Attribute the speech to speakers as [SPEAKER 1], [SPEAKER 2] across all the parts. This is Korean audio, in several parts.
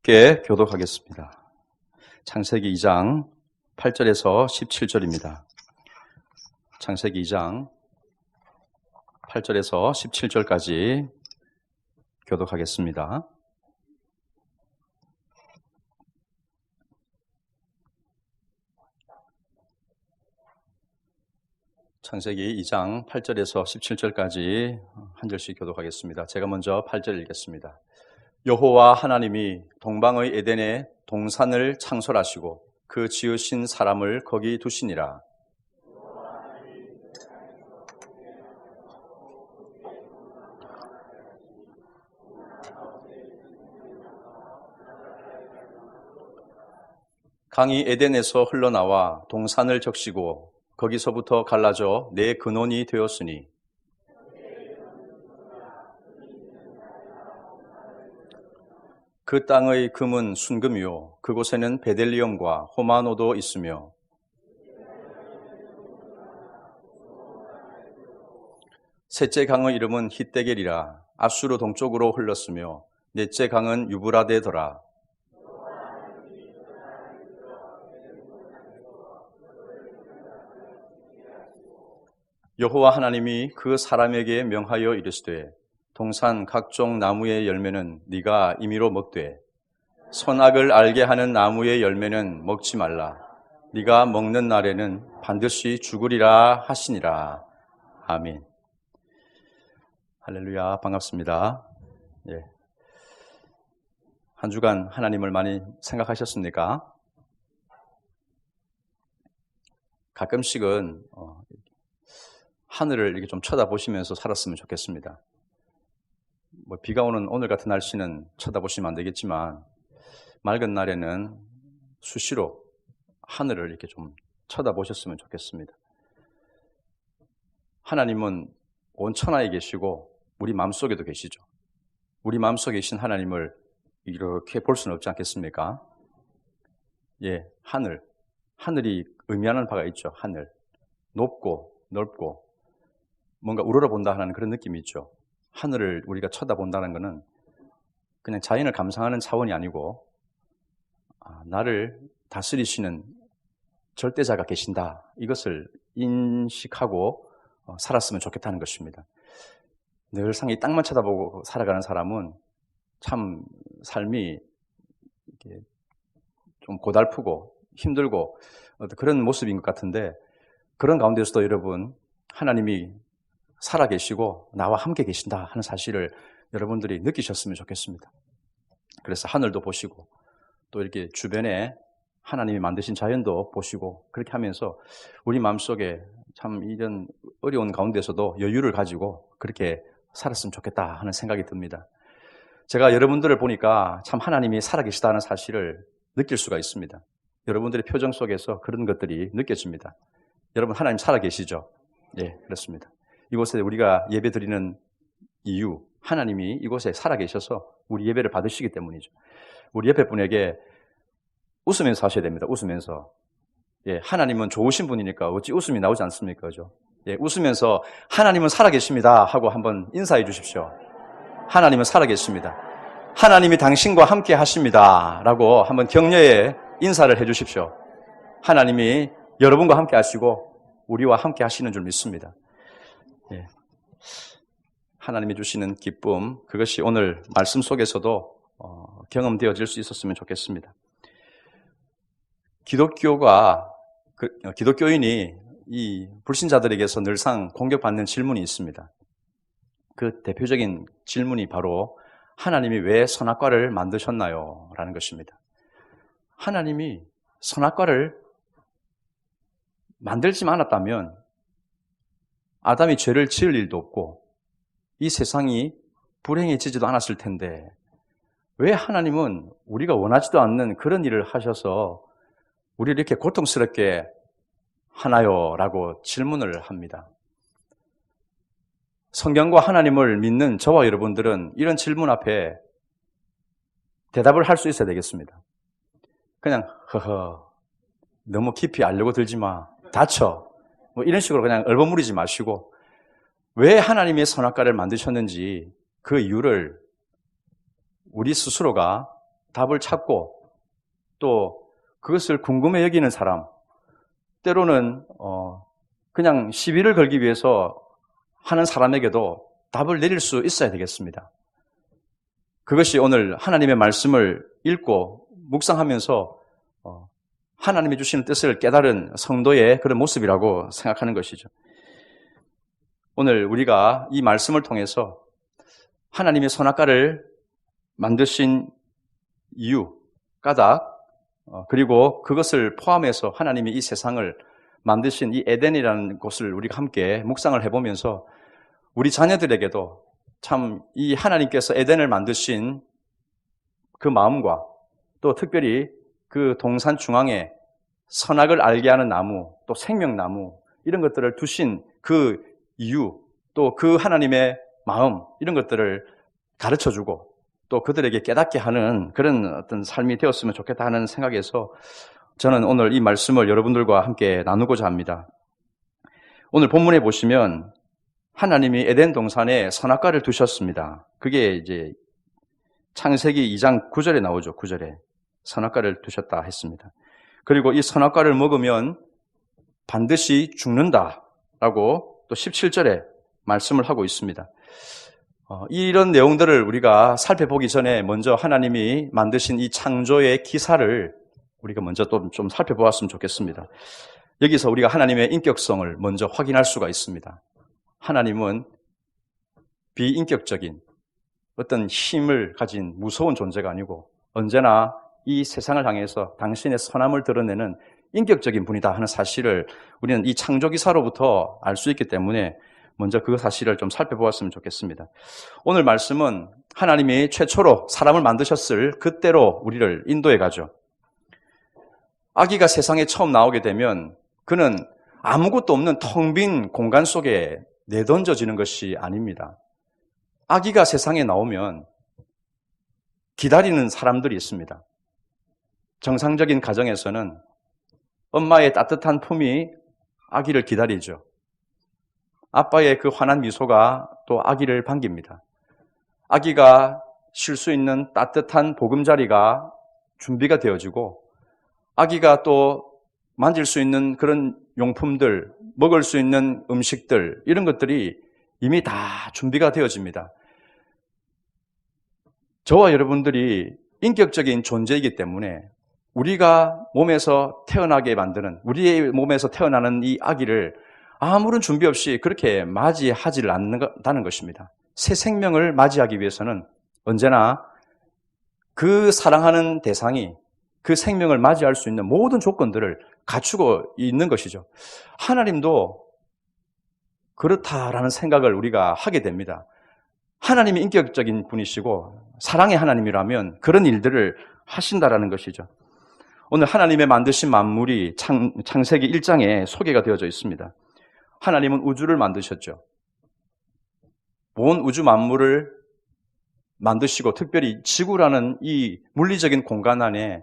[SPEAKER 1] 함께 교독하겠습니다. 창세기 2장 8절에서 17절입니다. 창세기 2장 8절에서 17절까지 교독하겠습니다. 창세기 2장 8절에서 17절까지 한 절씩 교독하겠습니다. 제가 먼저 8절 읽겠습니다. 여호와 하나님이 동방의 에덴에 동산을 창설하시고 그 지으신 사람을 거기 두시니라. 강이 에덴에서 흘러나와 동산을 적시고 거기서부터 갈라져 네 근원이 되었으니 그 땅의 금은 순금이요 그곳에는 베델리엄과 호마노도 있으며 셋째 강의 이름은 hitdegel이라 아수르 동쪽으로 흘렀으며 넷째 강은 유브라데더라. 여호와 하나님이 그 사람에게 명하여 이르시되 동산 각종 나무의 열매는 네가 임의로 먹되 선악을 알게 하는 나무의 열매는 먹지 말라. 네가 먹는 날에는 반드시 죽으리라 하시니라. 아멘. 할렐루야. 반갑습니다. 예. 한 주간 하나님을 많이 생각하셨습니까? 가끔씩은 하늘을 이렇게 좀 쳐다보시면서 살았으면 좋겠습니다. 비가 오는 오늘 같은 날씨는 쳐다보시면 안 되겠지만 맑은 날에는 수시로 하늘을 이렇게 좀 쳐다보셨으면 좋겠습니다. 하나님은 온 천하에 계시고 우리 마음속에도 계시죠. 우리 마음속에 계신 하나님을 이렇게 볼 수는 없지 않겠습니까? 예, 하늘이 의미하는 바가 있죠. 하늘, 높고 넓고 뭔가 우러러본다 하는 그런 느낌이 있죠. 하늘을 우리가 쳐다본다는 것은 그냥 자연을 감상하는 차원이 아니고 나를 다스리시는 절대자가 계신다. 이것을 인식하고 살았으면 좋겠다는 것입니다. 늘상 이 땅만 쳐다보고 살아가는 사람은 참 삶이 좀 고달프고 힘들고 그런 모습인 것 같은데 그런 가운데서도 여러분 하나님이 살아계시고 나와 함께 계신다 하는 사실을 여러분들이 느끼셨으면 좋겠습니다. 그래서 하늘도 보시고 또 이렇게 주변에 하나님이 만드신 자연도 보시고 그렇게 하면서 우리 마음속에 참 이런 어려운 가운데서도 여유를 가지고 그렇게 살았으면 좋겠다 하는 생각이 듭니다. 제가 여러분들을 보니까 참 하나님이 살아계시다는 사실을 느낄 수가 있습니다. 여러분들의 표정 속에서 그런 것들이 느껴집니다. 여러분 하나님 살아계시죠? 예, 그렇습니다. 이곳에 우리가 예배 드리는 이유, 하나님이 이곳에 살아계셔서 우리 예배를 받으시기 때문이죠. 우리 옆에 분에게 웃으면서 하셔야 됩니다. 웃으면서. 예, 하나님은 좋으신 분이니까 어찌 웃음이 나오지 않습니까? 그죠? 예, 웃으면서 하나님은 살아계십니다 하고 한번 인사해 주십시오. 하나님은 살아계십니다. 하나님이 당신과 함께 하십니다 라고 한번 격려의 인사를 해 주십시오. 하나님이 여러분과 함께 하시고 우리와 함께 하시는 줄 믿습니다. 예. 하나님이 주시는 기쁨, 그것이 오늘 말씀 속에서도 경험되어질 수 있었으면 좋겠습니다. 기독교인이 이 불신자들에게서 늘상 공격받는 질문이 있습니다. 그 대표적인 질문이 바로 하나님이 왜 선악과를 만드셨나요? 라는 것입니다. 하나님이 선악과를 만들지만 않았다면 아담이 죄를 지을 일도 없고 이 세상이 불행해지지도 않았을 텐데 왜 하나님은 우리가 원하지도 않는 그런 일을 하셔서 우리를 이렇게 고통스럽게 하나요? 라고 질문을 합니다. 성경과 하나님을 믿는 저와 여러분들은 이런 질문 앞에 대답을 할 수 있어야 되겠습니다. 그냥 너무 깊이 알려고 들지 마. 다쳐. 이런 식으로 그냥 얼버무리지 마시고 왜 하나님의 선악과를 만드셨는지 그 이유를 우리 스스로가 답을 찾고 또 그것을 궁금해 여기는 사람, 때로는 그냥 시비를 걸기 위해서 하는 사람에게도 답을 내릴 수 있어야 되겠습니다. 그것이 오늘 하나님의 말씀을 읽고 묵상하면서 하나님이 주시는 뜻을 깨달은 성도의 그런 모습이라고 생각하는 것이죠. 오늘 우리가 이 말씀을 통해서 하나님의 선악과를 만드신 이유, 까닭, 그리고 그것을 포함해서 하나님이 이 세상을 만드신 이 에덴이라는 곳을 우리가 함께 묵상을 해보면서 우리 자녀들에게도 참 이 하나님께서 에덴을 만드신 그 마음과 또 특별히 그 동산 중앙에 선악을 알게 하는 나무, 또 생명나무 이런 것들을 두신 그 이유, 또 그 하나님의 마음 이런 것들을 가르쳐주고 또 그들에게 깨닫게 하는 그런 어떤 삶이 되었으면 좋겠다 하는 생각에서 저는 오늘 이 말씀을 여러분들과 함께 나누고자 합니다. 오늘 본문에 보시면 하나님이 에덴 동산에 선악과를 두셨습니다. 그게 이제 창세기 2장 9절에 나오죠. 9절에 선악과를 두셨다 했습니다. 그리고 이 선악과를 먹으면 반드시 죽는다라고 또 17절에 말씀을 하고 있습니다. 이런 내용들을 우리가 살펴보기 전에 먼저 하나님이 만드신 이 창조의 기사를 우리가 먼저 또 좀 살펴보았으면 좋겠습니다. 여기서 우리가 하나님의 인격성을 먼저 확인할 수가 있습니다. 하나님은 비인격적인 어떤 힘을 가진 무서운 존재가 아니고 언제나 이 세상을 향해서 당신의 선함을 드러내는 인격적인 분이다 하는 사실을 우리는 이 창조기사로부터 알 수 있기 때문에 먼저 그 사실을 좀 살펴보았으면 좋겠습니다. 오늘 말씀은 하나님이 최초로 사람을 만드셨을 그때로 우리를 인도해 가죠. 아기가 세상에 처음 나오게 되면 그는 아무것도 없는 텅 빈 공간 속에 내던져지는 것이 아닙니다. 아기가 세상에 나오면 기다리는 사람들이 있습니다. 정상적인 가정에서는 엄마의 따뜻한 품이 아기를 기다리죠. 아빠의 그 환한 미소가 또 아기를 반깁니다. 아기가 쉴 수 있는 따뜻한 보금자리가 준비가 되어지고 아기가 또 만질 수 있는 그런 용품들, 먹을 수 있는 음식들 이런 것들이 이미 다 준비가 되어집니다. 저와 여러분들이 인격적인 존재이기 때문에 우리가 몸에서 태어나게 만드는 우리의 몸에서 태어나는 이 아기를 아무런 준비 없이 그렇게 맞이하지를 않는다는 것입니다. 새 생명을 맞이하기 위해서는 언제나 그 사랑하는 대상이 그 생명을 맞이할 수 있는 모든 조건들을 갖추고 있는 것이죠. 하나님도 그렇다라는 생각을 우리가 하게 됩니다. 하나님이 인격적인 분이시고 사랑의 하나님이라면 그런 일들을 하신다라는 것이죠. 오늘 하나님의 만드신 만물이 창세기 1장에 소개가 되어져 있습니다. 하나님은 우주를 만드셨죠. 온 우주 만물을 만드시고 특별히 지구라는 이 물리적인 공간 안에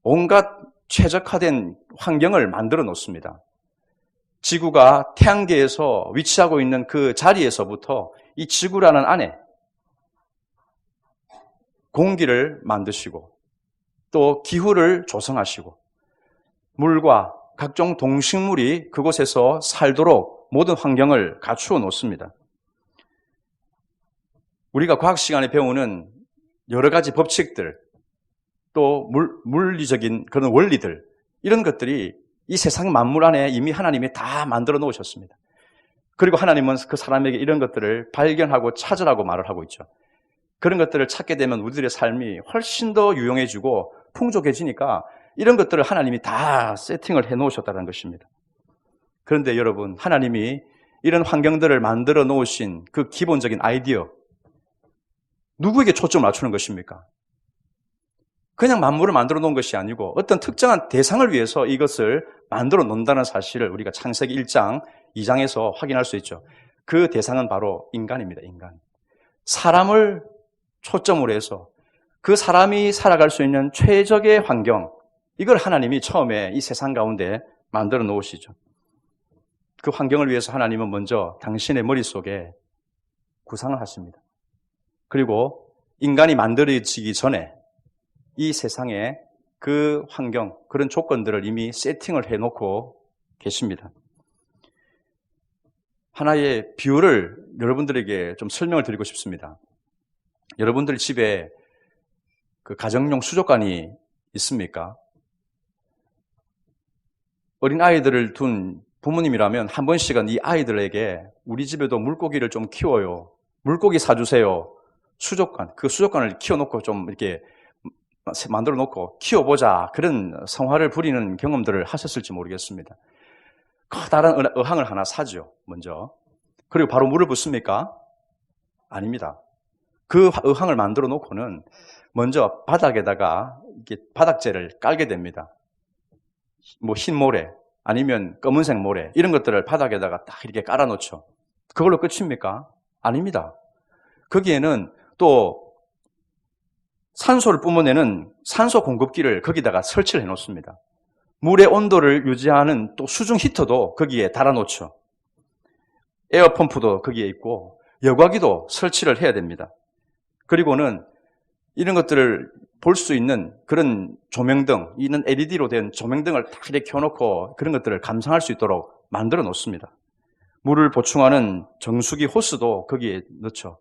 [SPEAKER 1] 온갖 최적화된 환경을 만들어 놓습니다. 지구가 태양계에서 위치하고 있는 그 자리에서부터 이 지구라는 안에 공기를 만드시고 또 기후를 조성하시고 물과 각종 동식물이 그곳에서 살도록 모든 환경을 갖추어 놓습니다. 우리가 과학 시간에 배우는 여러 가지 법칙들 또 물리적인 그런 원리들 이런 것들이 이 세상 만물 안에 이미 하나님이 다 만들어 놓으셨습니다. 그리고 하나님은 그 사람에게 이런 것들을 발견하고 찾으라고 말을 하고 있죠. 그런 것들을 찾게 되면 우리들의 삶이 훨씬 더 유용해지고 풍족해지니까 이런 것들을 하나님이 다 세팅을 해놓으셨다는 것입니다. 그런데 여러분, 하나님이 이런 환경들을 만들어 놓으신 그 기본적인 아이디어, 누구에게 초점을 맞추는 것입니까? 그냥 만물을 만들어 놓은 것이 아니고 어떤 특정한 대상을 위해서 이것을 만들어 놓는다는 사실을 우리가 창세기 1장, 2장에서 확인할 수 있죠. 그 대상은 바로 인간입니다. 인간. 사람을 초점으로 해서 그 사람이 살아갈 수 있는 최적의 환경, 이걸 하나님이 처음에 이 세상 가운데 만들어 놓으시죠. 그 환경을 위해서 하나님은 먼저 당신의 머릿속에 구상을 하십니다. 그리고 인간이 만들어지기 전에 이 세상에 그 환경, 그런 조건들을 이미 세팅을 해놓고 계십니다. 하나의 비유를 여러분들에게 좀 설명을 드리고 싶습니다. 여러분들 집에 그 가정용 수족관이 있습니까? 어린 아이들을 둔 부모님이라면 한 번씩은 이 아이들에게 우리 집에도 물고기를 좀 키워요. 물고기 사주세요. 수족관, 그 수족관을 키워놓고 좀 이렇게 만들어 놓고 키워보자. 그런 성화를 부리는 경험들을 하셨을지 모르겠습니다. 커다란 어항을 하나 사죠, 먼저. 그리고 바로 물을 붓습니까? 아닙니다. 그 어항을 만들어 놓고는 먼저 바닥에다가 이렇게 바닥재를 깔게 됩니다. 뭐 흰 모래, 아니면 검은색 모래, 이런 것들을 바닥에다가 딱 이렇게 깔아 놓죠. 그걸로 끝입니까? 아닙니다. 거기에는 또 산소를 뿜어내는 산소 공급기를 거기다가 설치를 해 놓습니다. 물의 온도를 유지하는 또 수중 히터도 거기에 달아 놓죠. 에어펌프도 거기에 있고 여과기도 설치를 해야 됩니다. 그리고는 이런 것들을 볼 수 있는 그런 조명등, 이는 LED로 된 조명등을 딱 이렇게 켜놓고 그런 것들을 감상할 수 있도록 만들어 놓습니다. 물을 보충하는 정수기 호스도 거기에 넣죠.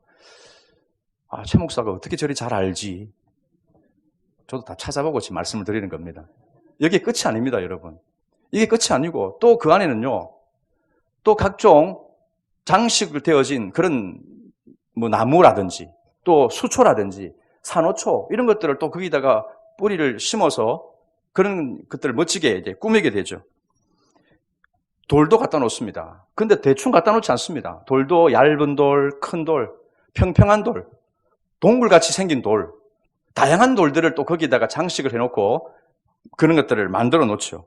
[SPEAKER 1] 아, 최 목사가 어떻게 저리 잘 알지? 저도 다 찾아보고 지금 말씀을 드리는 겁니다. 여기에 끝이 아닙니다, 여러분. 이게 끝이 아니고 또 그 안에는요, 또 각종 장식으로 되어진 그런 뭐 나무라든지 또 수초라든지 산호초 이런 것들을 또 거기다가 뿌리를 심어서 그런 것들을 멋지게 이제 꾸미게 되죠. 돌도 갖다 놓습니다. 근데 대충 갖다 놓지 않습니다. 돌도 얇은 돌, 큰 돌, 평평한 돌, 동굴같이 생긴 돌, 다양한 돌들을 또 거기다가 장식을 해놓고 그런 것들을 만들어 놓죠.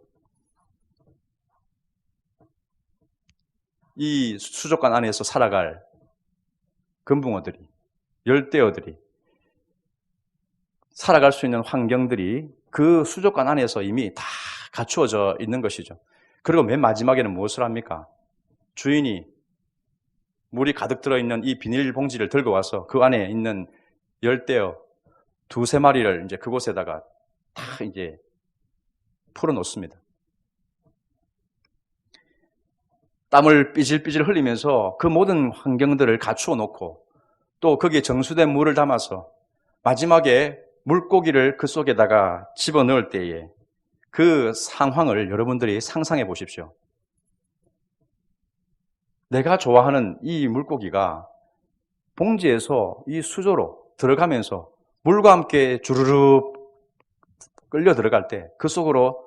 [SPEAKER 1] 이 수족관 안에서 살아갈 금붕어들이, 열대어들이 살아갈 수 있는 환경들이 그 수족관 안에서 이미 다 갖추어져 있는 것이죠. 그리고 맨 마지막에는 무엇을 합니까? 주인이 물이 가득 들어있는 이 비닐봉지를 들고 와서 그 안에 있는 열대어 두세 마리를 이제 그곳에다가 다 이제 풀어 놓습니다. 땀을 삐질삐질 흘리면서 그 모든 환경들을 갖추어 놓고 또 거기에 정수된 물을 담아서 마지막에 물고기를 그 속에다가 집어넣을 때에 그 상황을 여러분들이 상상해 보십시오. 내가 좋아하는 이 물고기가 봉지에서 이 수조로 들어가면서 물과 함께 주르륵 끌려 들어갈 때, 그 속으로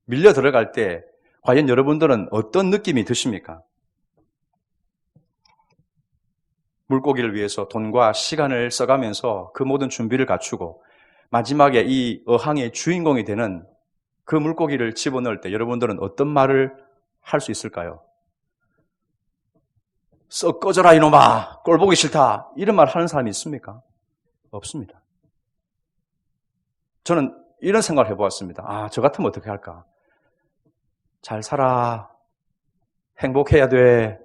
[SPEAKER 1] 밀려 들어갈 때 과연 여러분들은 어떤 느낌이 드십니까? 물고기를 위해서 돈과 시간을 써가면서 그 모든 준비를 갖추고 마지막에 이 어항의 주인공이 되는 그 물고기를 집어넣을 때 여러분들은 어떤 말을 할 수 있을까요? 썩 꺼져라 이놈아, 꼴 보기 싫다, 이런 말 하는 사람이 있습니까? 없습니다. 저는 이런 생각을 해보았습니다. 아, 저 같으면 어떻게 할까? 잘 살아, 행복해야 돼.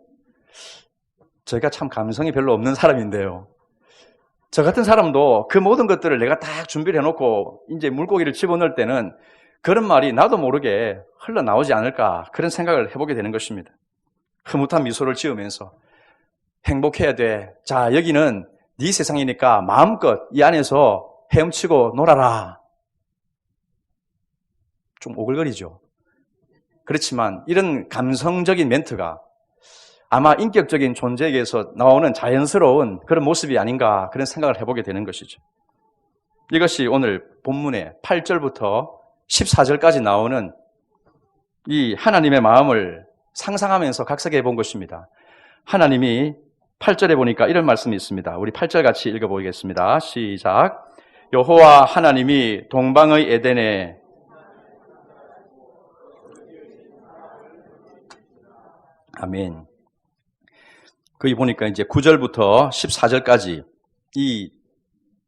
[SPEAKER 1] 저희가 참 감성이 별로 없는 사람인데요. 저 같은 사람도 그 모든 것들을 내가 딱 준비를 해놓고 이제 물고기를 집어넣을 때는 그런 말이 나도 모르게 흘러나오지 않을까, 그런 생각을 해보게 되는 것입니다. 흐뭇한 미소를 지으면서 행복해야 돼. 자, 여기는 네 세상이니까 마음껏 이 안에서 헤엄치고 놀아라. 좀 오글거리죠. 그렇지만 이런 감성적인 멘트가 아마 인격적인 존재에게서 나오는 자연스러운 그런 모습이 아닌가, 그런 생각을 해보게 되는 것이죠. 이것이 오늘 본문의 8절부터 14절까지 나오는 이 하나님의 마음을 상상하면서 각색해 본 것입니다. 하나님이 8절에 보니까 이런 말씀이 있습니다. 우리 8절 같이 읽어보겠습니다. 시작. 여호와 하나님이 동방의 에덴에 아멘. 거기 보니까 이제 9절부터 14절까지 이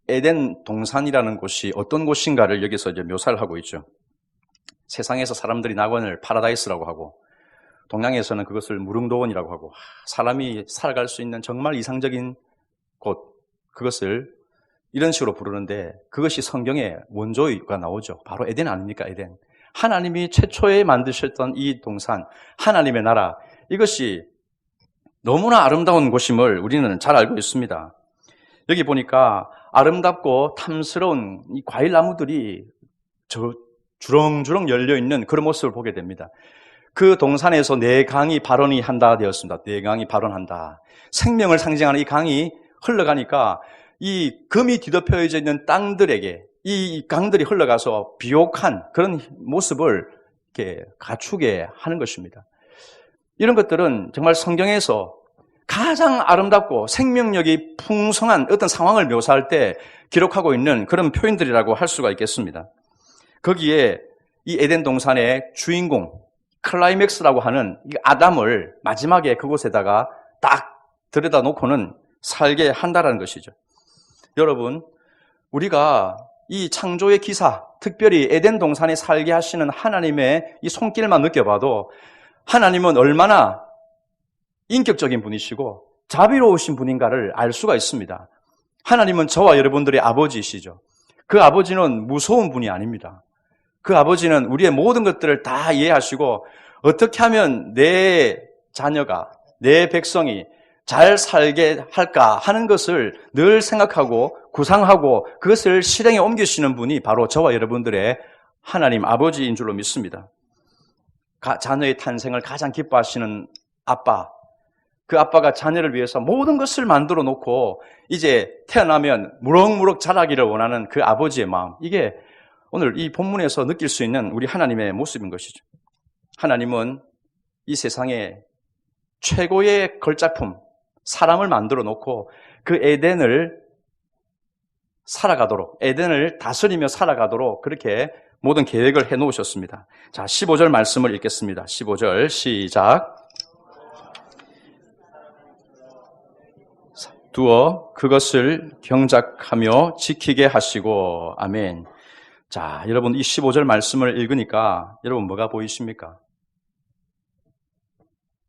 [SPEAKER 1] 에덴 동산이라는 곳이 어떤 곳인가를 여기서 이제 묘사를 하고 있죠. 세상에서 사람들이 낙원을 파라다이스라고 하고, 동양에서는 그것을 무릉도원이라고 하고, 사람이 살아갈 수 있는 정말 이상적인 곳, 그것을 이런 식으로 부르는데 그것이 성경에 원조가 나오죠. 바로 에덴 아닙니까? 에덴. 하나님이 최초에 만드셨던 이 동산, 하나님의 나라, 이것이 너무나 아름다운 곳임을 우리는 잘 알고 있습니다. 여기 보니까 아름답고 탐스러운 이 과일나무들이 주렁주렁 열려있는 그런 모습을 보게 됩니다. 그 동산에서 네 강이 발원이 한다 되었습니다. 네 강이 발원한다. 생명을 상징하는 이 강이 흘러가니까 이 금이 뒤덮여져 있는 땅들에게 이 강들이 흘러가서 비옥한 그런 모습을 이렇게 갖추게 하는 것입니다. 이런 것들은 정말 성경에서 가장 아름답고 생명력이 풍성한 어떤 상황을 묘사할 때 기록하고 있는 그런 표현들이라고 할 수가 있겠습니다. 거기에 이 에덴 동산의 주인공, 클라이맥스라고 하는 이 아담을 마지막에 그곳에다가 딱 들여다 놓고는 살게 한다는 것이죠. 여러분, 우리가 이 창조의 기사, 특별히 에덴 동산에 살게 하시는 하나님의 이 손길만 느껴봐도 하나님은 얼마나 인격적인 분이시고 자비로우신 분인가를 알 수가 있습니다. 하나님은 저와 여러분들의 아버지이시죠. 그 아버지는 무서운 분이 아닙니다. 그 아버지는 우리의 모든 것들을 다 이해하시고 어떻게 하면 내 자녀가, 내 백성이 잘 살게 할까 하는 것을 늘 생각하고 구상하고 그것을 실행에 옮기시는 분이 바로 저와 여러분들의 하나님 아버지인 줄로 믿습니다. 자녀의 탄생을 가장 기뻐하시는 아빠, 그 아빠가 자녀를 위해서 모든 것을 만들어 놓고 이제 태어나면 무럭무럭 자라기를 원하는 그 아버지의 마음, 이게 오늘 이 본문에서 느낄 수 있는 우리 하나님의 모습인 것이죠. 하나님은 이 세상에 최고의 걸작품, 사람을 만들어 놓고 그 에덴을 살아가도록, 에덴을 다스리며 살아가도록 그렇게 모든 계획을 해놓으셨습니다. 자, 15절 말씀을 읽겠습니다. 15절 시작. 두어 그것을 경작하며 지키게 하시고. 아멘. 자, 여러분 이 15절 말씀을 읽으니까 여러분 뭐가 보이십니까?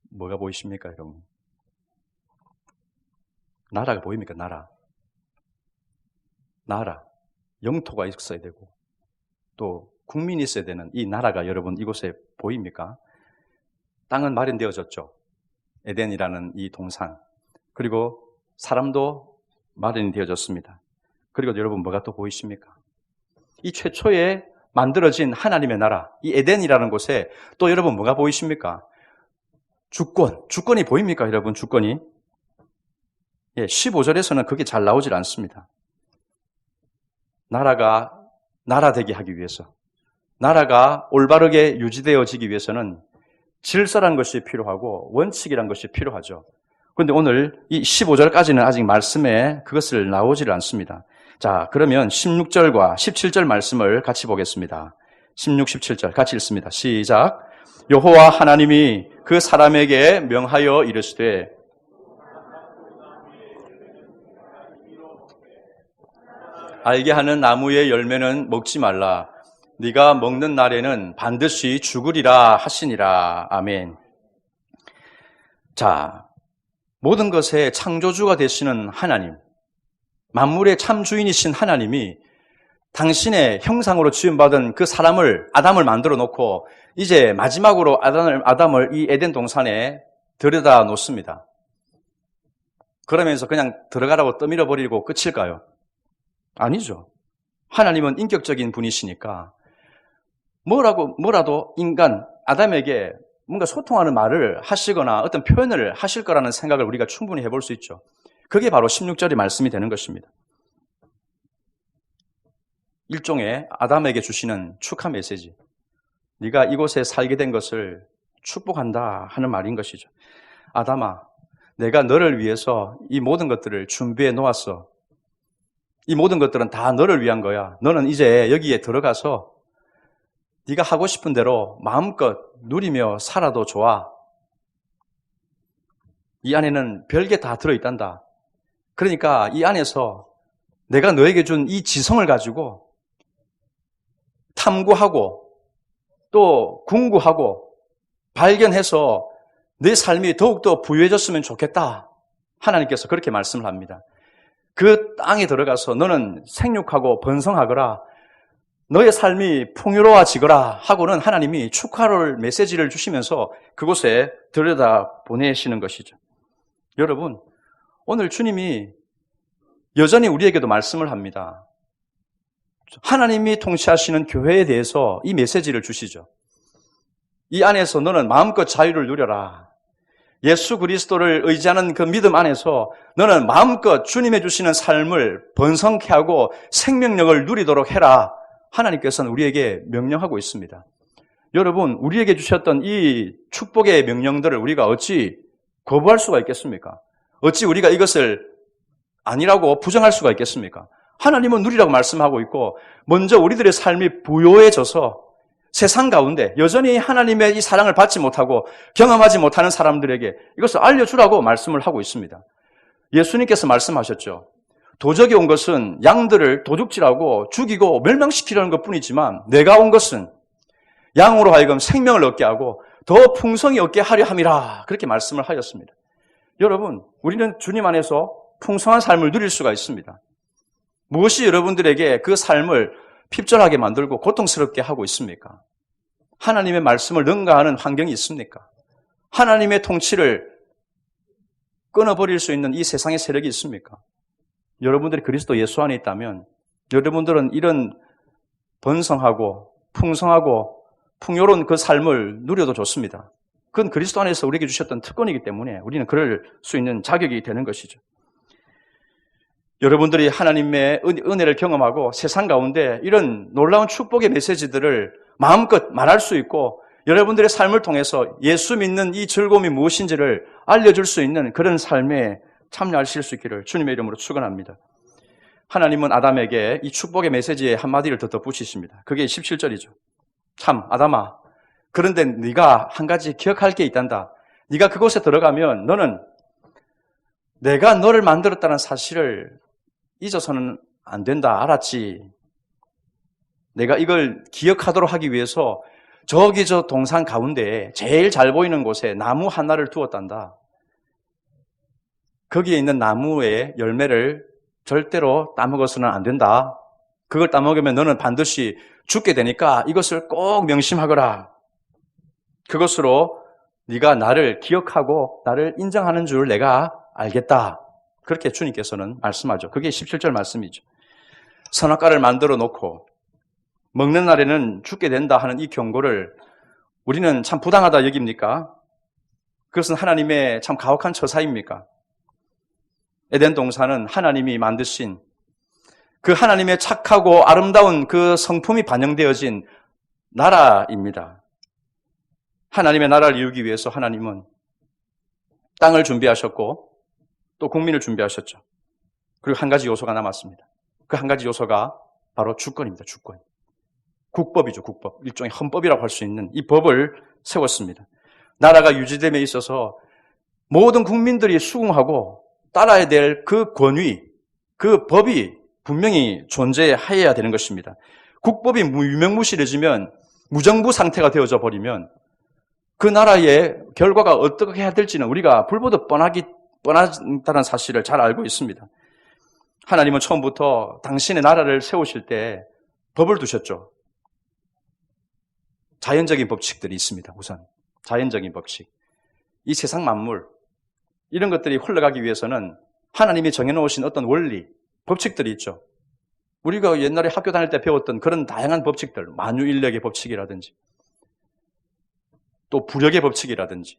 [SPEAKER 1] 뭐가 보이십니까, 여러분? 나라가 보입니까? 나라. 영토가 있어야 되고 또 국민이 있어야 되는 이 나라가 여러분 이곳에 보입니까? 땅은 마련되어졌죠. 에덴이라는 이 동산. 그리고 사람도 마련이 되어졌습니다. 그리고 여러분 뭐가 또 보이십니까? 이 최초에 만들어진 하나님의 나라, 이 에덴이라는 곳에 또 여러분 뭐가 보이십니까? 주권이 보입니까, 여러분? 주권이? 예, 15절에서는 그게 잘 나오질 않습니다. 나라가 나라 되게 하기 위해서, 나라가 올바르게 유지되어지기 위해서는 질서란 것이 필요하고 원칙이란 것이 필요하죠. 그런데 오늘 이 15절까지는 아직 말씀에 그것을 나오질 않습니다. 자, 그러면 16절과 17절 말씀을 같이 보겠습니다. 16, 17절 같이 읽습니다. 시작. 여호와 하나님이 그 사람에게 명하여 이르시되 알게 하는 나무의 열매는 먹지 말라. 네가 먹는 날에는 반드시 죽으리라 하시니라. 아멘. 자, 모든 것의 창조주가 되시는 하나님, 만물의 참 주인이신 하나님이 당신의 형상으로 지음받은 그 사람을, 아담을 만들어 놓고 이제 마지막으로 아담을 이 에덴 동산에 들여다 놓습니다. 그러면서 그냥 들어가라고 떠밀어 버리고 끝일까요? 아니죠. 하나님은 인격적인 분이시니까 뭐라도 인간, 아담에게 뭔가 소통하는 말을 하시거나 어떤 표현을 하실 거라는 생각을 우리가 충분히 해볼 수 있죠. 그게 바로 16절의 말씀이 되는 것입니다. 일종의 아담에게 주시는 축하 메시지. 네가 이곳에 살게 된 것을 축복한다 하는 말인 것이죠. 아담아, 내가 너를 위해서 이 모든 것들을 준비해 놓았어. 이 모든 것들은 다 너를 위한 거야. 너는 이제 여기에 들어가서 네가 하고 싶은 대로 마음껏 누리며 살아도 좋아. 이 안에는 별게 다 들어있단다. 그러니까 이 안에서 내가 너에게 준 이 지성을 가지고 탐구하고 또 궁구하고 발견해서 내 삶이 더욱더 부유해졌으면 좋겠다. 하나님께서 그렇게 말씀을 합니다. 그 땅에 들어가서 너는 생육하고 번성하거라. 너의 삶이 풍요로워지거라 하고는 하나님이 축하를 메시지를 주시면서 그곳에 들여다 보내시는 것이죠. 여러분, 오늘 주님이 여전히 우리에게도 말씀을 합니다. 하나님이 통치하시는 교회에 대해서 이 메시지를 주시죠. 이 안에서 너는 마음껏 자유를 누려라. 예수 그리스도를 의지하는 그 믿음 안에서 너는 마음껏 주님이 주시는 삶을 번성케 하고 생명력을 누리도록 해라. 하나님께서는 우리에게 명령하고 있습니다. 여러분, 우리에게 주셨던 이 축복의 명령들을 우리가 어찌 거부할 수가 있겠습니까? 어찌 우리가 이것을 아니라고 부정할 수가 있겠습니까? 하나님은 누리라고 말씀하고 있고, 먼저 우리들의 삶이 부요해져서 세상 가운데 여전히 하나님의 이 사랑을 받지 못하고 경험하지 못하는 사람들에게 이것을 알려주라고 말씀을 하고 있습니다. 예수님께서 말씀하셨죠. 도적이 온 것은 양들을 도둑질하고 죽이고 멸망시키려는 것뿐이지만 내가 온 것은 양으로 하여금 생명을 얻게 하고 더 풍성히 얻게 하려 함이라. 그렇게 말씀을 하셨습니다. 여러분, 우리는 주님 안에서 풍성한 삶을 누릴 수가 있습니다. 무엇이 여러분들에게 그 삶을 핍절하게 만들고 고통스럽게 하고 있습니까? 하나님의 말씀을 능가하는 환경이 있습니까? 하나님의 통치를 끊어버릴 수 있는 이 세상의 세력이 있습니까? 여러분들이 그리스도 예수 안에 있다면 여러분들은 이런 번성하고 풍성하고 풍요로운 그 삶을 누려도 좋습니다. 그건 그리스도 안에서 우리에게 주셨던 특권이기 때문에 우리는 그럴 수 있는 자격이 되는 것이죠. 여러분들이 하나님의 은혜를 경험하고 세상 가운데 이런 놀라운 축복의 메시지들을 마음껏 말할 수 있고 여러분들의 삶을 통해서 예수 믿는 이 즐거움이 무엇인지를 알려줄 수 있는 그런 삶에 참여하실 수 있기를 주님의 이름으로 축원합니다. 하나님은 아담에게 이 축복의 메시지의 한마디를 더 덧붙이십니다. 그게 17절이죠. 참 아담아, 그런데 네가 한 가지 기억할 게 있단다. 네가 그곳에 들어가면 너는 내가 너를 만들었다는 사실을 잊어서는 안 된다. 알았지? 내가 이걸 기억하도록 하기 위해서 저기 저 동산 가운데에 제일 잘 보이는 곳에 나무 하나를 두었단다. 거기에 있는 나무의 열매를 절대로 따먹어서는 안 된다. 그걸 따먹으면 너는 반드시 죽게 되니까 이것을 꼭 명심하거라. 그것으로 네가 나를 기억하고 나를 인정하는 줄 내가 알겠다. 그렇게 주님께서는 말씀하죠. 그게 17절 말씀이죠. 선악과를 만들어 놓고 먹는 날에는 죽게 된다 하는 이 경고를 우리는 참 부당하다 여깁니까? 그것은 하나님의 참 가혹한 처사입니까? 에덴 동산은 하나님이 만드신 그 하나님의 착하고 아름다운 그 성품이 반영되어진 나라입니다. 하나님의 나라를 이루기 위해서 하나님은 땅을 준비하셨고 또 국민을 준비하셨죠. 그리고 한 가지 요소가 남았습니다. 그 한 가지 요소가 바로 주권입니다. 주권. 국법이죠. 국법. 일종의 헌법이라고 할 수 있는 이 법을 세웠습니다. 나라가 유지됨에 있어서 모든 국민들이 수긍하고 따라야 될 그 권위, 그 법이 분명히 존재해야 되는 것입니다. 국법이 유명무실해지면 무정부 상태가 되어져 버리면 그 나라의 결과가 어떻게 해야 될지는 우리가 불보듯 뻔하다는 사실을 잘 알고 있습니다. 하나님은 처음부터 당신의 나라를 세우실 때 법을 두셨죠. 자연적인 법칙들이 있습니다. 우선 자연적인 법칙. 이 세상 만물 이런 것들이 흘러가기 위해서는 하나님이 정해놓으신 어떤 원리, 법칙들이 있죠. 우리가 옛날에 학교 다닐 때 배웠던 그런 다양한 법칙들, 만유인력의 법칙이라든지 또 부력의 법칙이라든지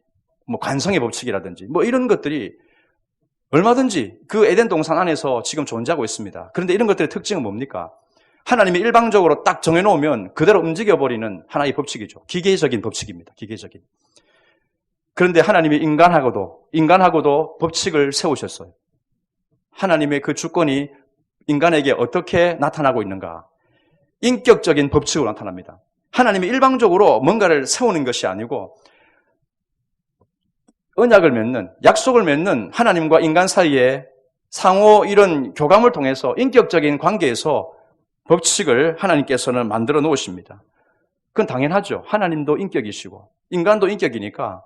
[SPEAKER 1] 관성의 법칙이라든지 이런 것들이 얼마든지 그 에덴 동산 안에서 지금 존재하고 있습니다. 그런데 이런 것들의 특징은 뭡니까? 하나님이 일방적으로 딱 정해놓으면 그대로 움직여버리는 하나의 법칙이죠. 기계적인 법칙입니다. 기계적인. 그런데 하나님이 인간하고도 법칙을 세우셨어요. 하나님의 그 주권이 인간에게 어떻게 나타나고 있는가? 인격적인 법칙으로 나타납니다. 하나님이 일방적으로 뭔가를 세우는 것이 아니고 언약을 맺는, 약속을 맺는 하나님과 인간 사이에 상호 이런 교감을 통해서 인격적인 관계에서 법칙을 하나님께서는 만들어 놓으십니다. 그건 당연하죠. 하나님도 인격이시고 인간도 인격이니까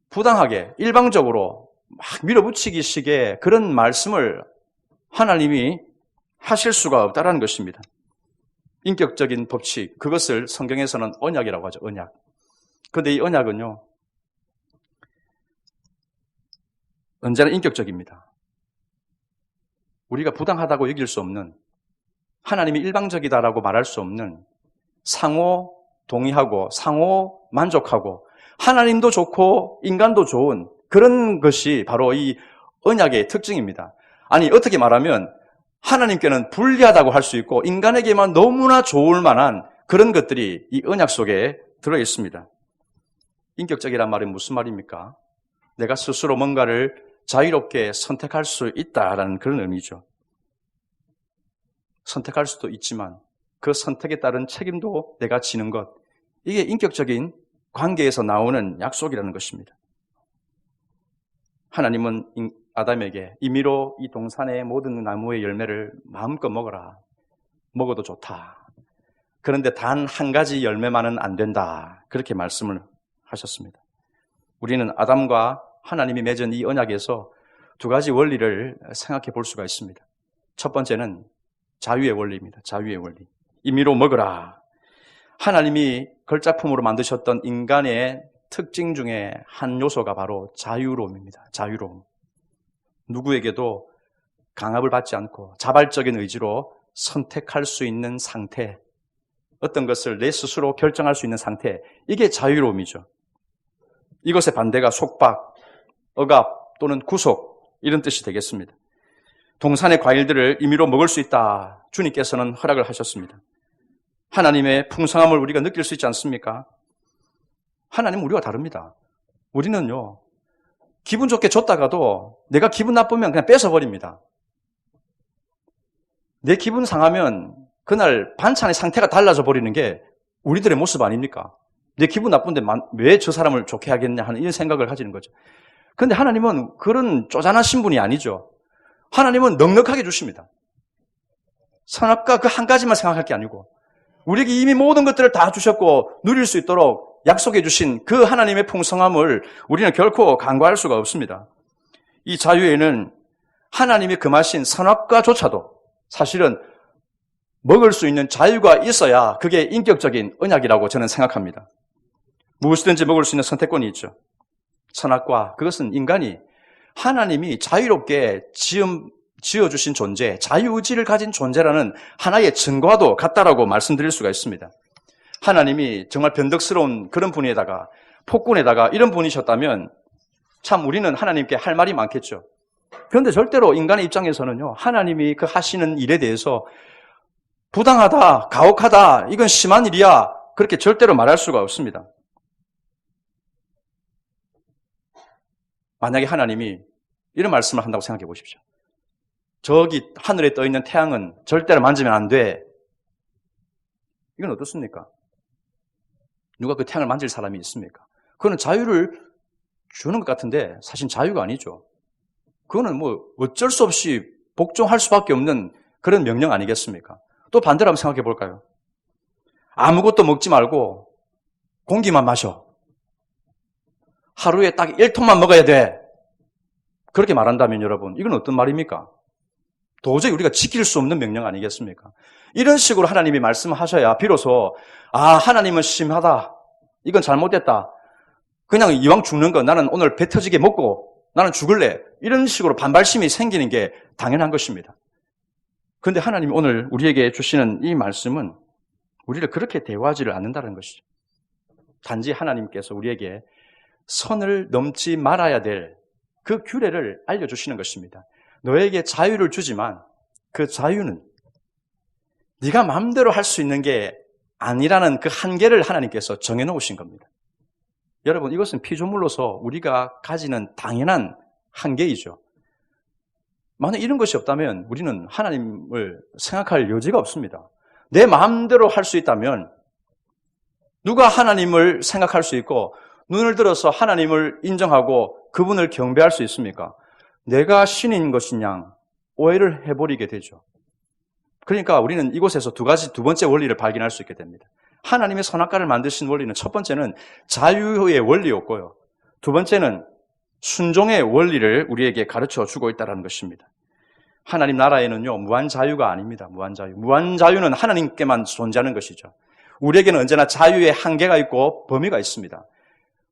[SPEAKER 1] 부당하게 일방적으로 막 밀어붙이기식의 그런 말씀을 하나님이 하실 수가 없다라는 것입니다. 인격적인 법칙, 그것을 성경에서는 언약이라고 하죠. 언약. 그런데 이 언약은요, 언제나 인격적입니다. 우리가 부당하다고 여길 수 없는, 하나님이 일방적이다라고 말할 수 없는, 상호 동의하고 상호 만족하고 하나님도 좋고 인간도 좋은 그런 것이 바로 이 언약의 특징입니다. 아니, 어떻게 말하면 하나님께는 불리하다고 할 수 있고 인간에게만 너무나 좋을 만한 그런 것들이 이 언약 속에 들어 있습니다. 인격적이란 말이 무슨 말입니까? 내가 스스로 뭔가를 자유롭게 선택할 수 있다라는 그런 의미죠. 선택할 수도 있지만 그 선택에 따른 책임도 내가 지는 것, 이게 인격적인 관계에서 나오는 약속이라는 것입니다. 하나님은 아담에게 임의로 이 동산의 모든 나무의 열매를 마음껏 먹어라. 먹어도 좋다. 그런데 단 한 가지 열매만은 안 된다. 그렇게 말씀을 하셨습니다. 우리는 아담과 하나님이 맺은 이 언약에서 두 가지 원리를 생각해 볼 수가 있습니다. 첫 번째는 자유의 원리입니다. 자유의 원리. 임의로 먹으라. 하나님이 걸작품으로 만드셨던 인간의 특징 중에 한 요소가 바로 자유로움입니다. 자유로움. 누구에게도 강압을 받지 않고 자발적인 의지로 선택할 수 있는 상태, 어떤 것을 내 스스로 결정할 수 있는 상태, 이게 자유로움이죠. 이것의 반대가 속박, 억압 또는 구속, 이런 뜻이 되겠습니다. 동산의 과일들을 임의로 먹을 수 있다. 주님께서는 허락을 하셨습니다. 하나님의 풍성함을 우리가 느낄 수 있지 않습니까? 하나님은 우리와 다릅니다. 우리는요, 기분 좋게 줬다가도 내가 기분 나쁘면 그냥 뺏어버립니다. 내 기분 상하면 그날 반찬의 상태가 달라져 버리는 게 우리들의 모습 아닙니까? 내 기분 나쁜데 왜 저 사람을 좋게 하겠냐 하는 이런 생각을 가지는 거죠. 그런데 하나님은 그런 쪼잔하신 분이 아니죠. 하나님은 넉넉하게 주십니다. 선악과 그 한 가지만 생각할 게 아니고 우리에게 이미 모든 것들을 다 주셨고 누릴 수 있도록 약속해 주신 그 하나님의 풍성함을 우리는 결코 간과할 수가 없습니다. 이 자유에는 하나님이 금하신 선악과조차도 사실은 먹을 수 있는 자유가 있어야 그게 인격적인 언약이라고 저는 생각합니다. 무엇이든지 먹을 수 있는 선택권이 있죠. 선악과, 그것은 인간이 하나님이 자유롭게 지어주신 존재, 자유의지를 가진 존재라는 하나의 증거와도 같다라고 말씀드릴 수가 있습니다. 하나님이 정말 변덕스러운 그런 분에다가 폭군에다가 이런 분이셨다면 참 우리는 하나님께 할 말이 많겠죠. 그런데 절대로 인간의 입장에서는요, 하나님이 그 하시는 일에 대해서 부당하다, 가혹하다, 이건 심한 일이야, 그렇게 절대로 말할 수가 없습니다. 만약에 하나님이 이런 말씀을 한다고 생각해 보십시오. 저기 하늘에 떠 있는 태양은 절대로 만지면 안 돼. 이건 어떻습니까? 누가 그 태양을 만질 사람이 있습니까? 그거는 자유를 주는 것 같은데 사실 자유가 아니죠. 그거는 뭐 어쩔 수 없이 복종할 수밖에 없는 그런 명령 아니겠습니까? 또 반대로 한번 생각해 볼까요? 아무것도 먹지 말고 공기만 마셔. 하루에 딱 1통만 먹어야 돼. 그렇게 말한다면 여러분, 이건 어떤 말입니까? 도저히 우리가 지킬 수 없는 명령 아니겠습니까? 이런 식으로 하나님이 말씀하셔야 비로소 하나님은 심하다. 이건 잘못됐다. 그냥 이왕 죽는 거 나는 오늘 배 터지게 먹고 나는 죽을래. 이런 식으로 반발심이 생기는 게 당연한 것입니다. 그런데 하나님이 오늘 우리에게 주시는 이 말씀은 우리를 그렇게 대화하지를 않는다는 것이죠. 단지 하나님께서 우리에게 선을 넘지 말아야 될 그 규례를 알려주시는 것입니다. 너에게 자유를 주지만 그 자유는 네가 마음대로 할 수 있는 게 아니라는 그 한계를 하나님께서 정해놓으신 겁니다. 여러분, 이것은 피조물로서 우리가 가지는 당연한 한계이죠. 만약 이런 것이 없다면 우리는 하나님을 생각할 여지가 없습니다. 내 마음대로 할 수 있다면 누가 하나님을 생각할 수 있고 눈을 들어서 하나님을 인정하고 그분을 경배할 수 있습니까? 내가 신인 것이냐 오해를 해버리게 되죠. 그러니까 우리는 이곳에서 두 번째 원리를 발견할 수 있게 됩니다. 하나님의 선악과를 만드신 원리는 첫 번째는 자유의 원리였고요. 두 번째는 순종의 원리를 우리에게 가르쳐 주고 있다는 것입니다. 하나님 나라에는요, 무한 자유가 아닙니다. 무한 자유. 무한 자유는 하나님께만 존재하는 것이죠. 우리에게는 언제나 자유의 한계가 있고 범위가 있습니다.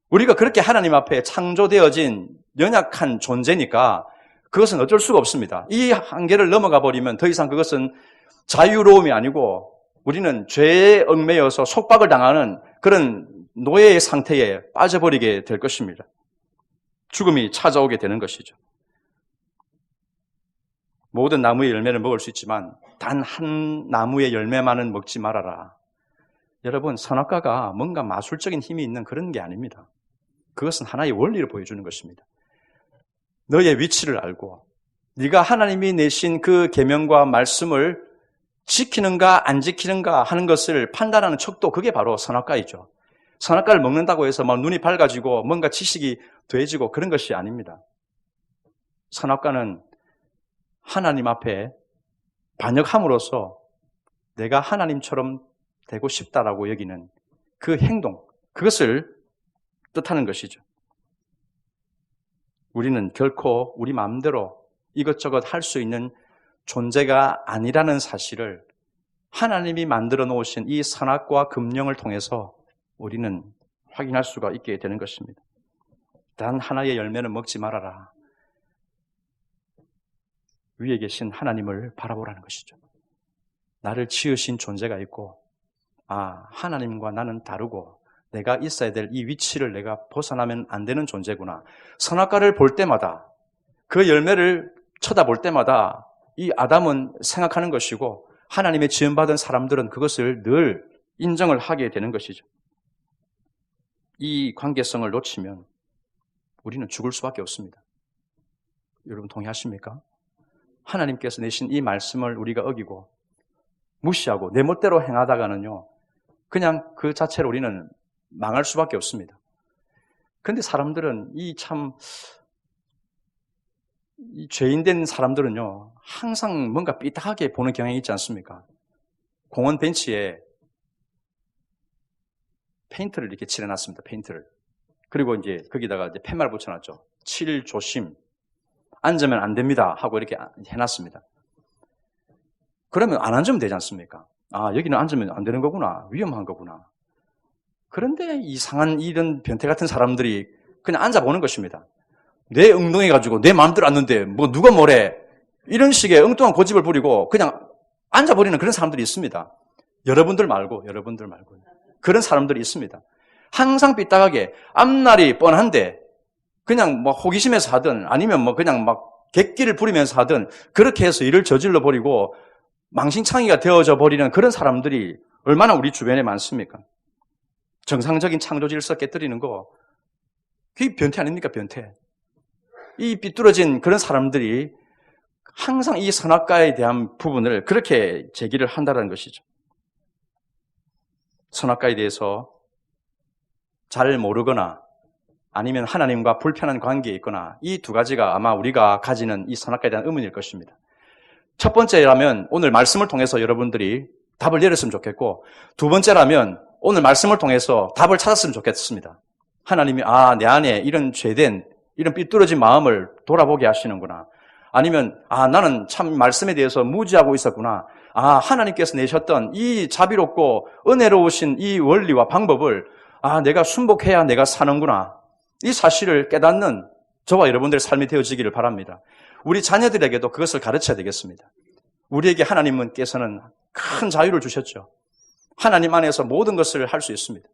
[SPEAKER 1] 우리가 그렇게 하나님 앞에 창조되어진 연약한 존재니까 그것은 어쩔 수가 없습니다. 이 한계를 넘어가 버리면 더 이상 그것은 자유로움이 아니고 우리는 죄에 얽매여서 속박을 당하는 그런 노예의 상태에 빠져버리게 될 것입니다. 죽음이 찾아오게 되는 것이죠. 모든 나무의 열매는 먹을 수 있지만 단 한 나무의 열매만은 먹지 말아라. 여러분, 선악과가 뭔가 마술적인 힘이 있는 그런 게 아닙니다. 그것은 하나의 원리를 보여주는 것입니다. 너의 위치를 알고 네가 하나님이 내신 그 계명과 말씀을 지키는가 안 지키는가 하는 것을 판단하는 척도, 그게 바로 선악과이죠. 선악과를 먹는다고 해서 막 눈이 밝아지고 뭔가 지식이 돼지고 그런 것이 아닙니다. 선악과는 하나님 앞에 반역함으로써 내가 하나님처럼 되고 싶다라고 여기는 그 행동, 그것을 뜻하는 것이죠. 우리는 결코 우리 마음대로 이것저것 할 수 있는 존재가 아니라는 사실을 하나님이 만들어 놓으신 이 선악과 금령을 통해서 우리는 확인할 수가 있게 되는 것입니다. 단 하나의 열매는 먹지 말아라. 위에 계신 하나님을 바라보라는 것이죠. 나를 지으신 존재가 있고, 하나님과 나는 다르고 내가 있어야 될 이 위치를 내가 벗어나면 안 되는 존재구나. 선악과를 볼 때마다, 그 열매를 쳐다볼 때마다 이 아담은 생각하는 것이고 하나님의 지음받은 사람들은 그것을 늘 인정을 하게 되는 것이죠. 이 관계성을 놓치면 우리는 죽을 수밖에 없습니다. 여러분 동의하십니까? 하나님께서 내신 이 말씀을 우리가 어기고 무시하고 내 멋대로 행하다가는요, 그냥 그 자체로 우리는 망할 수밖에 없습니다. 그런데 사람들은 이 죄인된 사람들은요, 항상 뭔가 삐딱하게 보는 경향이 있지 않습니까? 공원 벤치에 페인트를 이렇게 칠해놨습니다. 페인트를. 그리고 이제 거기다가 이제 팻말 붙여놨죠. 칠 조심. 앉으면 안 됩니다. 하고 이렇게 해놨습니다. 그러면 안 앉으면 되지 않습니까? 여기는 앉으면 안 되는 거구나. 위험한 거구나. 그런데 이상한 이런 변태 같은 사람들이 그냥 앉아보는 것입니다. 내 엉덩이 가지고 내 마음대로 앉는데 뭐 누가 뭐래. 이런 식의 엉뚱한 고집을 부리고 그냥 앉아버리는 그런 사람들이 있습니다. 여러분들 말고. 그런 사람들이 있습니다. 항상 삐딱하게 앞날이 뻔한데 그냥 뭐 호기심에서 하든 아니면 뭐 그냥 막 객기를 부리면서 하든 그렇게 해서 일을 저질러 버리고 망신창이가 되어져 버리는 그런 사람들이 얼마나 우리 주변에 많습니까? 정상적인 창조 질서 깨뜨리는 거, 그게 변태 아닙니까? 변태. 이 삐뚤어진 그런 사람들이 항상 이 선악과에 대한 부분을 그렇게 제기를 한다는 것이죠. 선악과에 대해서 잘 모르거나 아니면 하나님과 불편한 관계에 있거나 이 두 가지가 아마 우리가 가지는 이 선악과에 대한 의문일 것입니다. 첫 번째라면 오늘 말씀을 통해서 여러분들이 답을 내렸으면 좋겠고, 두 번째라면 오늘 말씀을 통해서 답을 찾았으면 좋겠습니다. 하나님이 내 안에 이런 죄된 이런 삐뚤어진 마음을 돌아보게 하시는구나. 아니면 나는 참 말씀에 대해서 무지하고 있었구나. 하나님께서 내셨던 이 자비롭고 은혜로우신 이 원리와 방법을 내가 순복해야 내가 사는구나. 이 사실을 깨닫는 저와 여러분들의 삶이 되어지기를 바랍니다. 우리 자녀들에게도 그것을 가르쳐야 되겠습니다. 우리에게 하나님께서는 큰 자유를 주셨죠. 하나님 안에서 모든 것을 할 수 있습니다.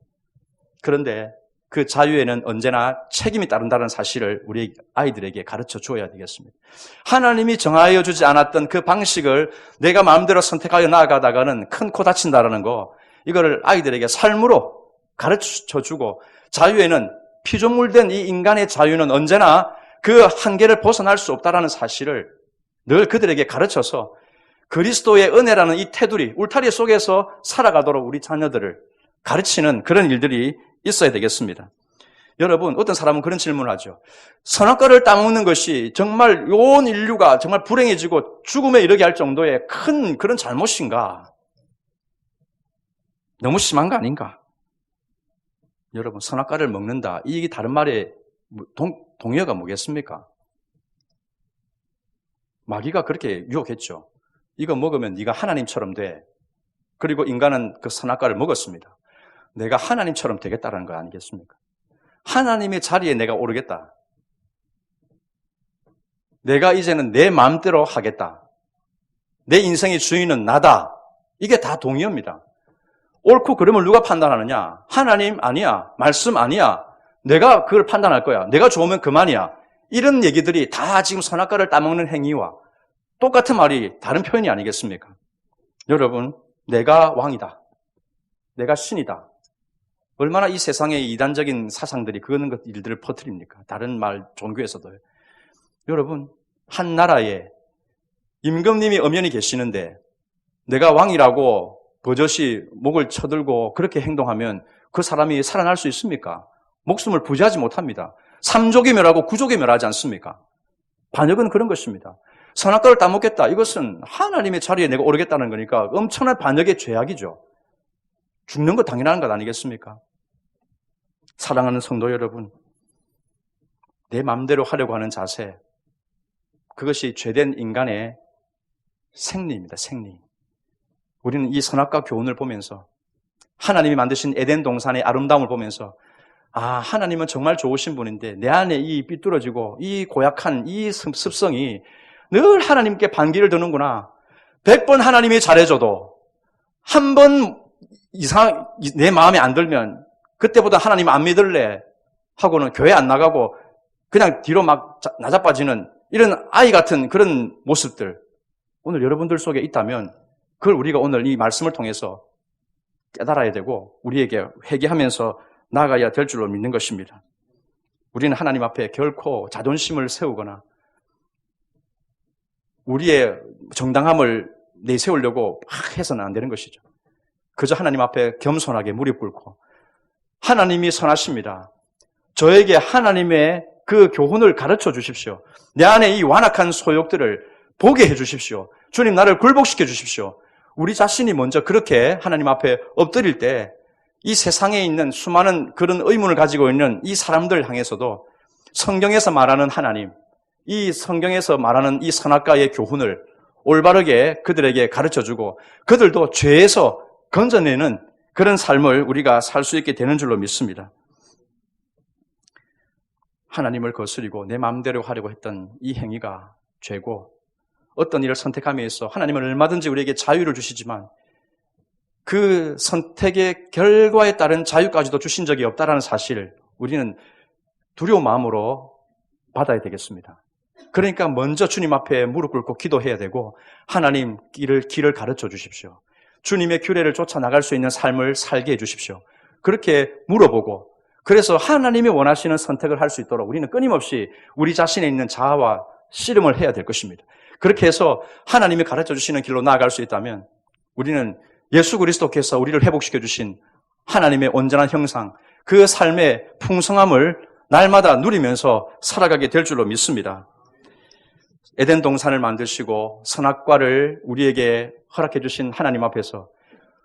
[SPEAKER 1] 그런데 그 자유에는 언제나 책임이 따른다는 사실을 우리 아이들에게 가르쳐 줘야 되겠습니다. 하나님이 정하여 주지 않았던 그 방식을 내가 마음대로 선택하여 나아가다가는 큰 코 다친다는 거, 이거를 아이들에게 삶으로 가르쳐 주고, 자유에는 피조물된 이 인간의 자유는 언제나 그 한계를 벗어날 수 없다는 사실을 늘 그들에게 가르쳐서 그리스도의 은혜라는 이 테두리, 울타리 속에서 살아가도록 우리 자녀들을 가르치는 그런 일들이 있어야 되겠습니다. 여러분, 어떤 사람은 그런 질문을 하죠. 선악과를 따먹는 것이 정말 온 인류가 정말 불행해지고 죽음에 이르게 할 정도의 큰 그런 잘못인가? 너무 심한 거 아닌가? 여러분, 선악과를 먹는다. 이게 다른 말에 동의어가 뭐겠습니까? 마귀가 그렇게 유혹했죠. 이거 먹으면 네가 하나님처럼 돼. 그리고 인간은 그 선악과를 먹었습니다. 내가 하나님처럼 되겠다는 거 아니겠습니까? 하나님의 자리에 내가 오르겠다. 내가 이제는 내 마음대로 하겠다. 내 인생의 주인은 나다. 이게 다 동의어입니다. 옳고 그름을 누가 판단하느냐? 하나님 아니야. 말씀 아니야. 내가 그걸 판단할 거야. 내가 좋으면 그만이야. 이런 얘기들이 다 지금 선악과를 따먹는 행위와 똑같은 말이 다른 표현이 아니겠습니까? 여러분, 내가 왕이다. 내가 신이다. 얼마나 이 세상의 이단적인 사상들이 그런 일들을 퍼뜨립니까? 다른 말 종교에서도요. 여러분, 한 나라에 임금님이 엄연히 계시는데 내가 왕이라고 버젓이 목을 쳐들고 그렇게 행동하면 그 사람이 살아날 수 있습니까? 목숨을 부지하지 못합니다. 3족이 멸하고 9족이 멸하지 않습니까? 반역은 그런 것입니다. 선악과를 따먹겠다. 이것은 하나님의 자리에 내가 오르겠다는 거니까 엄청난 반역의 죄악이죠. 죽는 거 당연한 것 아니겠습니까? 사랑하는 성도 여러분, 내 마음대로 하려고 하는 자세, 그것이 죄된 인간의 생리입니다. 생리. 우리는 이 선악과 교훈을 보면서 하나님이 만드신 에덴 동산의 아름다움을 보면서 하나님은 정말 좋으신 분인데 내 안에 이 삐뚤어지고 이 고약한 이 습성이 늘 하나님께 반기를 드는구나. 100번 하나님이 잘해줘도 한 번 이상 내 마음에 안 들면 그때보다 하나님 안 믿을래 하고는 교회 안 나가고 그냥 뒤로 막 나자빠지는 이런 아이 같은 그런 모습들 오늘 여러분들 속에 있다면 그걸 우리가 오늘 이 말씀을 통해서 깨달아야 되고 우리에게 회개하면서 나아가야 될 줄로 믿는 것입니다. 우리는 하나님 앞에 결코 자존심을 세우거나 우리의 정당함을 내세우려고 막 해서는 안 되는 것이죠. 그저 하나님 앞에 겸손하게 무릎 꿇고 하나님이 선하십니다. 저에게 하나님의 그 교훈을 가르쳐 주십시오. 내 안에 이 완악한 소욕들을 보게 해 주십시오. 주님 나를 굴복시켜 주십시오. 우리 자신이 먼저 그렇게 하나님 앞에 엎드릴 때 이 세상에 있는 수많은 그런 의문을 가지고 있는 이 사람들 향해서도 성경에서 말하는 하나님, 이 성경에서 말하는 이 선악과의 교훈을 올바르게 그들에게 가르쳐주고 그들도 죄에서 건져내는 그런 삶을 우리가 살 수 있게 되는 줄로 믿습니다. 하나님을 거스리고 내 마음대로 하려고 했던 이 행위가 죄고 어떤 일을 선택함에 있어 하나님은 얼마든지 우리에게 자유를 주시지만 그 선택의 결과에 따른 자유까지도 주신 적이 없다는 사실을 우리는 두려운 마음으로 받아야 되겠습니다. 그러니까 먼저 주님 앞에 무릎 꿇고 기도해야 되고 하나님 길을 가르쳐 주십시오. 주님의 규례를 쫓아 나갈 수 있는 삶을 살게 해 주십시오. 그렇게 물어보고 그래서 하나님이 원하시는 선택을 할 수 있도록 우리는 끊임없이 우리 자신에 있는 자아와 씨름을 해야 될 것입니다. 그렇게 해서 하나님이 가르쳐 주시는 길로 나아갈 수 있다면 우리는 예수 그리스도께서 우리를 회복시켜 주신 하나님의 온전한 형상, 그 삶의 풍성함을 날마다 누리면서 살아가게 될 줄로 믿습니다. 에덴 동산을 만드시고 선악과를 우리에게 허락해 주신 하나님 앞에서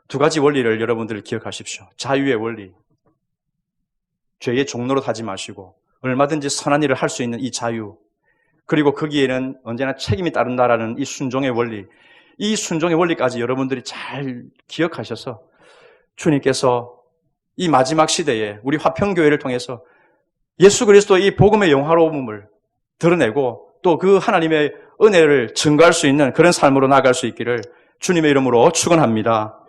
[SPEAKER 1] 두 가지 원리를 여러분들 기억하십시오. 자유의 원리, 죄의 종로로 하지 마시고 얼마든지 선한 일을 할 수 있는 이 자유, 그리고 거기에는 언제나 책임이 따른다라는 이 순종의 원리, 이 순종의 원리까지 여러분들이 잘 기억하셔서 주님께서 이 마지막 시대에 우리 화평교회를 통해서 예수 그리스도의 이 복음의 영화로움을 드러내고 또 그 하나님의 은혜를 증거할 수 있는 그런 삶으로 나아갈 수 있기를 주님의 이름으로 축원합니다.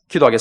[SPEAKER 1] 기도하겠습니다.